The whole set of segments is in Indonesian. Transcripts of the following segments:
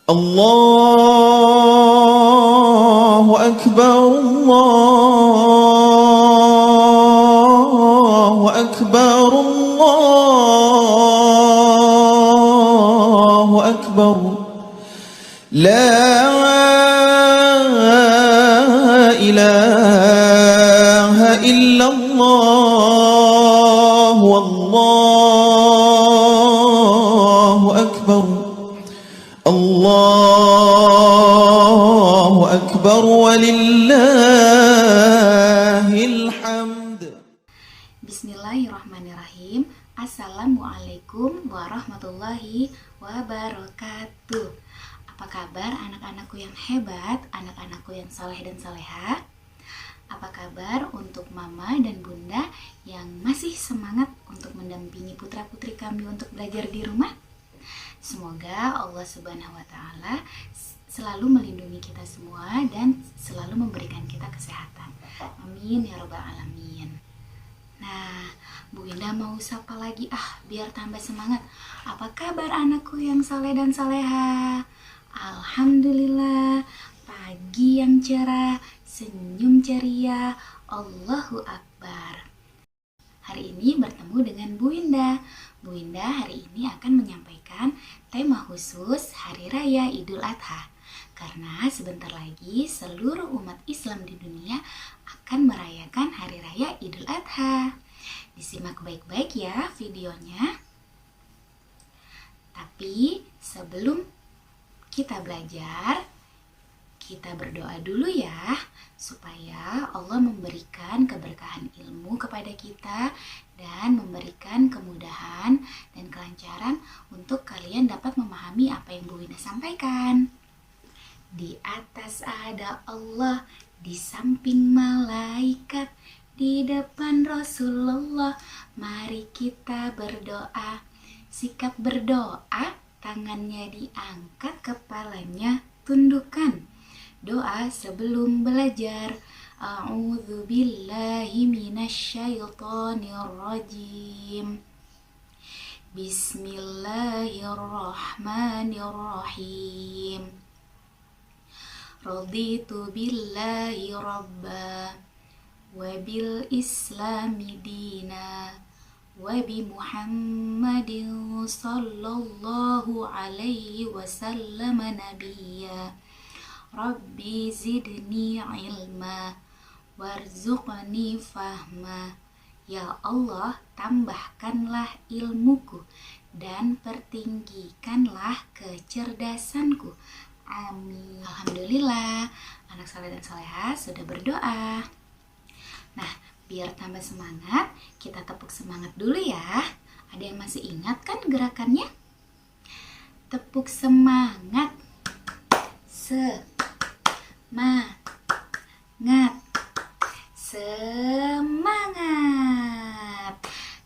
الله أكبر الله أكبر الله أكبر لا إله إلا الله والله أكبر الله أكبر ولله الحمد. Bismillahirrahmanirrahim. Assalamualaikum warahmatullahi wabarakatuh. Apa kabar anak-anakku yang hebat, anak-anakku yang saleh dan saleha? Apa kabar untuk mama dan bunda yang masih semangat untuk mendampingi putra-putri kami untuk belajar di rumah? Semoga Allah Subhanahu wa Ta'ala selalu melindungi kita semua dan selalu memberikan kita kesehatan. Amin ya Rabbal Alamin. Nah, Bu Indah mau sapa lagi biar tambah semangat. Apa kabar anakku yang saleh dan saleha? Alhamdulillah, pagi yang cerah, senyum ceria, Allahu Akbar. Hari ini bertemu dengan Bu Indah. Bu Indah hari ini akan menyampaikan tema khusus Hari Raya Idul Adha. Karena sebentar lagi seluruh umat Islam di dunia akan merayakan Hari Raya Idul Adha. Disimak baik-baik ya videonya. Tapi sebelum kita belajar, kita berdoa dulu ya, supaya Allah memberikan keberkahan ilmu kepada kita dan memberikan kemudahan dan kelancaran untuk kalian dapat memahami apa yang Bu Wina sampaikan. Di atas ada Allah, di samping malaikat, di depan Rasulullah, mari kita berdoa. Sikap berdoa, tangannya diangkat, kepalanya tundukkan. Doa sebelum belajar. A'udzu billahi minasyaitonir rajim. Bismillahirrahmanirrahim. Raditu billahi rabba wa bil islami dina wa bi Muhammadin sallallahu alaihi wasallam nabiyya. Rabbi zidni ilma warzuqni fahma. Ya Allah, tambahkanlah ilmuku dan pertinggikanlah kecerdasanku. Amin. Alhamdulillah, anak saleh dan saleha sudah berdoa. Nah, biar tambah semangat, kita tepuk semangat dulu ya. Ada yang masih ingat kan gerakannya? Tepuk semangat. Semangat.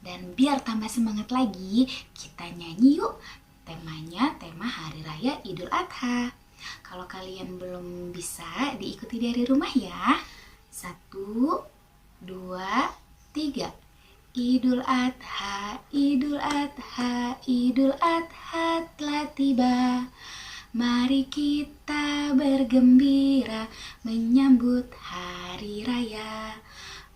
Dan biar tambah semangat lagi, kita nyanyi yuk. Temanya tema Hari Raya Idul Adha. Kalau kalian belum bisa, diikuti dari rumah ya. 1, 2, 3. Idul Adha, Idul Adha, Idul Adha telah tiba. Mari kita bergembira menyambut hari raya.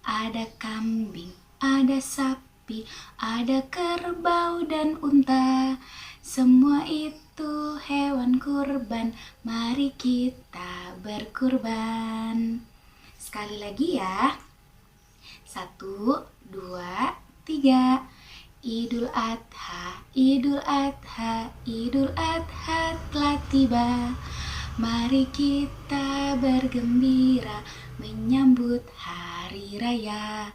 Ada kambing, ada sapi, ada kerbau dan unta. Semua itu hewan kurban, mari kita berkurban. Sekali lagi ya. 1, 2, 3. Idul Adha, Idul Adha, Idul Adha telah tiba. Mari kita bergembira menyambut hari raya.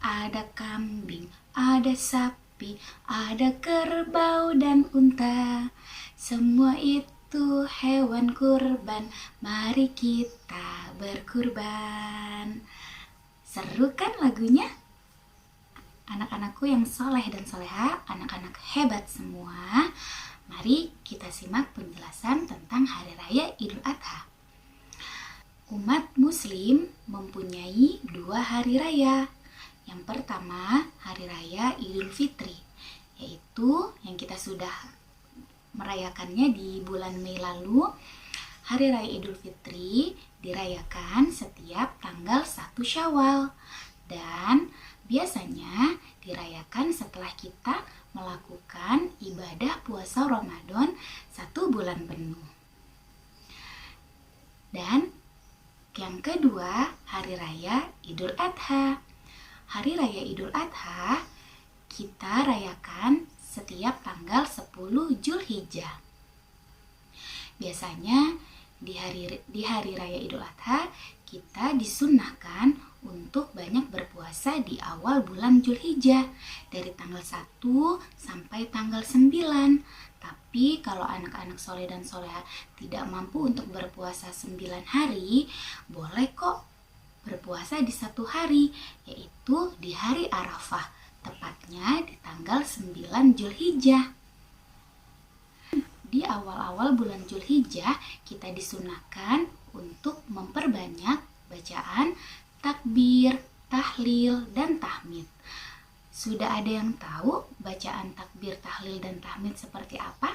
Ada kambing, ada sapi, ada kerbau dan unta. Semua itu hewan kurban, mari kita berkurban. Seru kan lagunya? Anak-anakku yang soleh dan soleha, anak-anak hebat semua, mari kita simak penjelasan tentang Hari Raya Idul Adha. Umat Muslim mempunyai 2 hari raya. Yang pertama, Hari Raya Idul Fitri, yaitu yang kita sudah merayakannya di bulan Mei lalu, Hari Raya Idul Fitri dirayakan setiap tanggal 1 Syawal dan biasanya dirayakan setelah kita melakukan ibadah puasa Ramadan 1 bulan penuh. Dan yang kedua, Hari Raya Idul Adha. Hari Raya Idul Adha kita rayakan setiap tanggal 10 Zulhijjah. Biasanya di hari Raya Idul Adha kita disunnahkan untuk banyak berpuasa di awal bulan Zulhijjah dari tanggal 1 sampai tanggal 9. Tapi kalau anak-anak soleh dan soleha tidak mampu untuk berpuasa 9 hari, boleh kok berpuasa di 1 hari, yaitu di hari Arafah, tepatnya di tanggal 9 Zulhijjah. Di awal-awal bulan Zulhijjah kita disunahkan untuk memperbanyak bacaan takbir, tahlil, dan tahmid. Sudah ada yang tahu bacaan takbir, tahlil, dan tahmid seperti apa?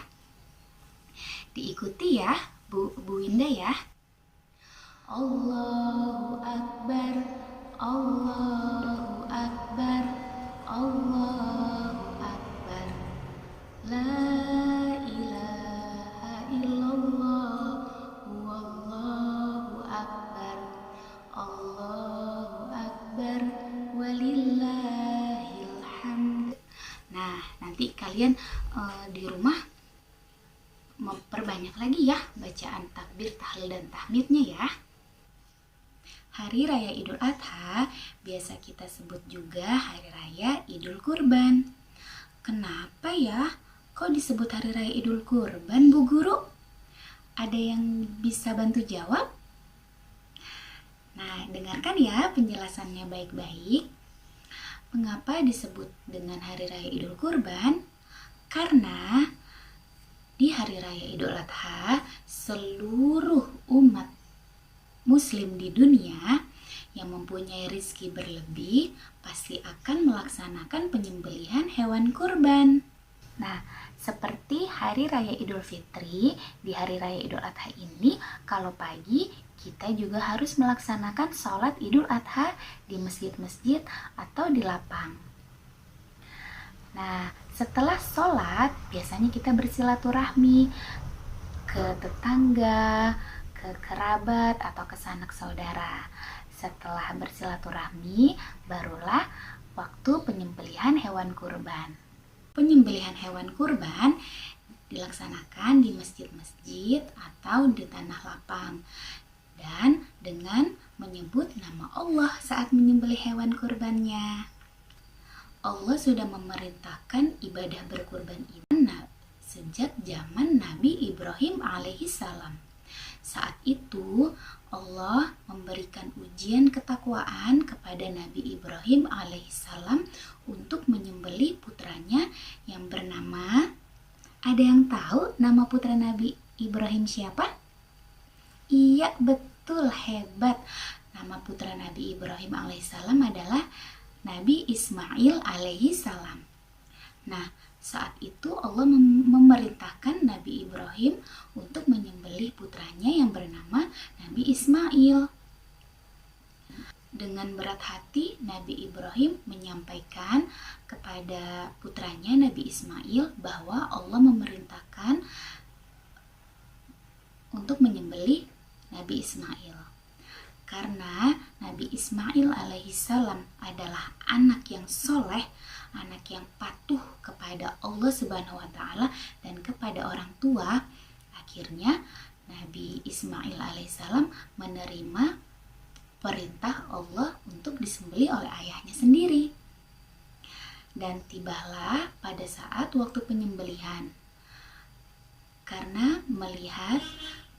Diikuti ya Bu Winda ya. Allahu Akbar, Allahu Akbar, Allahu Akbar, La ilaha illallah, Wallahu Akbar, Allahu Akbar, walillahil hamd. Nah, nanti kalian di rumah memperbanyak lagi ya bacaan takbir, tahlil, dan tahmidnya ya. Hari Raya Idul Adha biasa kita sebut juga Hari Raya Idul Kurban. Kenapa ya kok disebut Hari Raya Idul Kurban, Bu Guru? Ada yang bisa bantu jawab? Nah, dengarkan ya penjelasannya baik-baik. Mengapa disebut dengan Hari Raya Idul Kurban? Karena di Hari Raya Idul Adha seluruh umat Muslim di dunia yang mempunyai rizki berlebih pasti akan melaksanakan penyembelihan hewan kurban. Nah, seperti Hari Raya Idul Fitri, di Hari Raya Idul Adha ini, kalau pagi kita juga harus melaksanakan sholat Idul Adha di masjid-masjid atau di lapang. Nah, setelah sholat, biasanya kita bersilaturahmi ke tetangga, ke kerabat, atau ke sanak saudara. Setelah bersilaturahmi, barulah waktu penyembelihan hewan kurban. Penyembelihan hewan kurban dilaksanakan di masjid-masjid atau di tanah lapang dan dengan menyebut nama Allah saat menyembelih hewan kurbannya. Allah sudah memerintahkan ibadah berkurban ini sejak zaman Nabi Ibrahim alaihissalam. Saat itu Allah memberikan ujian ketakwaan kepada Nabi Ibrahim alaihissalam untuk menyembelih putranya yang bernama, ada yang tahu nama putra Nabi Ibrahim siapa? Iya, betul, hebat. Nama putra Nabi Ibrahim alaihissalam adalah Nabi Ismail alaihissalam. Nah, saat itu Allah memerintahkan Nabi Ibrahim untuk menyembelih putranya yang bernama Nabi Ismail. Dengan berat hati Nabi Ibrahim menyampaikan kepada putranya Nabi Ismail bahwa Allah memerintahkan untuk menyembelih Nabi Ismail. Karena Nabi Ismail alaihissalam adalah anak yang soleh, anak yang patuh kepada Allah Subhanahu wa Ta'ala dan kepada orang tua, akhirnya Nabi Ismail alaihissalam menerima perintah Allah untuk disembelih oleh ayahnya sendiri. Dan tibalah pada saat waktu penyembelihan. Karena melihat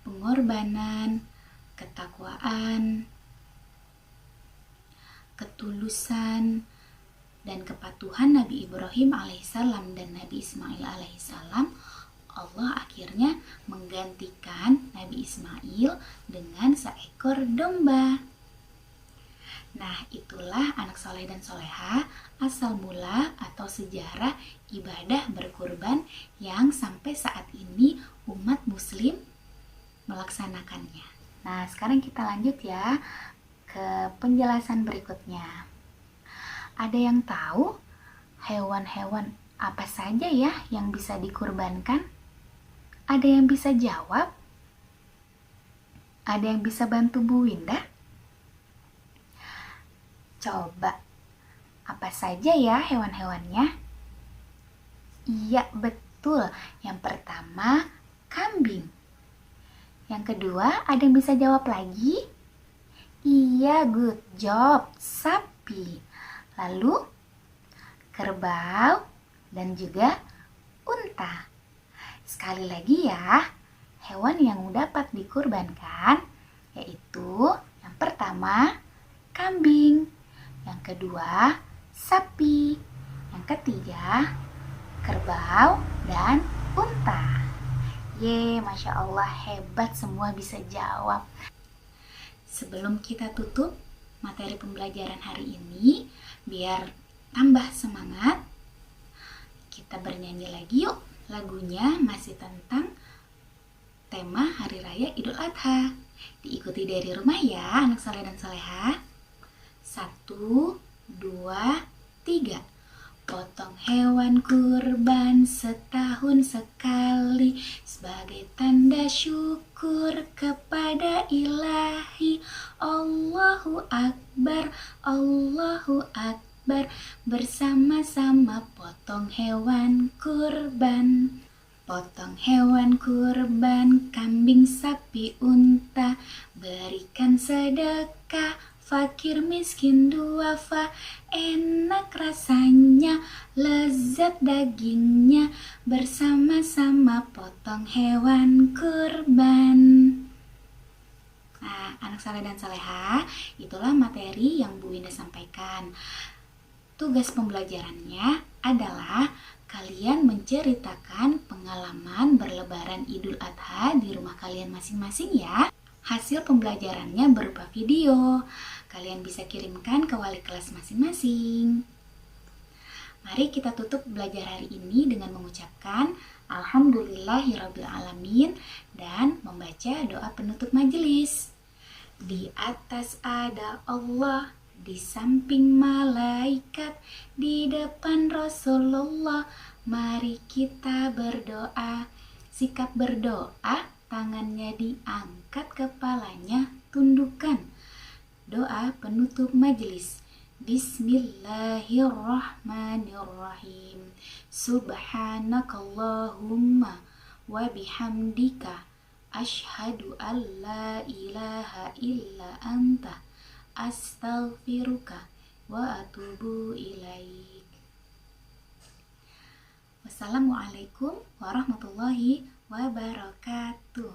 pengorbanan, ketakwaan, ketulusan, dan kepatuhan Nabi Ibrahim alaihissalam dan Nabi Ismail alaihissalam, Allah akhirnya menggantikan Nabi Ismail dengan seekor domba. Nah, itulah anak soleh dan soleha, asal mula atau sejarah ibadah berkurban yang sampai saat ini umat muslim melaksanakannya. Nah, sekarang kita lanjut ya ke penjelasan berikutnya. Ada yang tahu hewan-hewan apa saja ya yang bisa dikurbankan? Ada yang bisa jawab? Ada yang bisa bantu Bu Winda? Coba, apa saja ya hewan-hewannya? Iya, betul. Yang pertama, kambing. Yang kedua, ada yang bisa jawab lagi? Iya, good job, sapi. Lalu, kerbau dan juga unta. Sekali lagi ya, hewan yang dapat dikurbankan yaitu yang pertama, kambing. Yang kedua, sapi. Yang ketiga, kerbau dan unta. Masya Allah, hebat semua bisa jawab. Sebelum kita tutup materi pembelajaran hari ini, biar tambah semangat, kita bernyanyi lagi yuk. Lagunya masih tentang tema Hari Raya Idul Adha. Diikuti dari rumah ya, anak soleh dan soleha. 1, 2, 3. Potong hewan kurban setahun sekali sebagai tanda syukur kepada Ilahi. Allahu Akbar, Allahu Akbar. Bersama-sama potong hewan kurban. Potong hewan kurban, kambing, sapi, unta. Berikan sedekah, fakir miskin duafa. Enak rasanya, lezat dagingnya. Bersama-sama potong hewan kurban. Nah, anak saleh dan saleha, itulah materi yang Bu Winda sampaikan. Tugas pembelajarannya adalah kalian menceritakan pengalaman berlebaran Idul Adha di rumah kalian masing-masing ya. Hasil pembelajarannya berupa video. Kalian bisa kirimkan ke wali kelas masing-masing. Mari kita tutup belajar hari ini dengan mengucapkan Alhamdulillahirrabbilalamin dan membaca doa penutup majelis. Di atas ada Allah, di samping malaikat, di depan Rasulullah. Mari kita berdoa. Sikap berdoa, tangannya diangkat, kepalanya tundukkan. Doa penutup majelis. Bismillahirrahmanirrahim. Subhanakallahumma wa bihamdika asyhadu an la ilaha illa anta astaghfiruka wa atubu ilaik. Wassalamualaikum warahmatullahi wabarakatuh.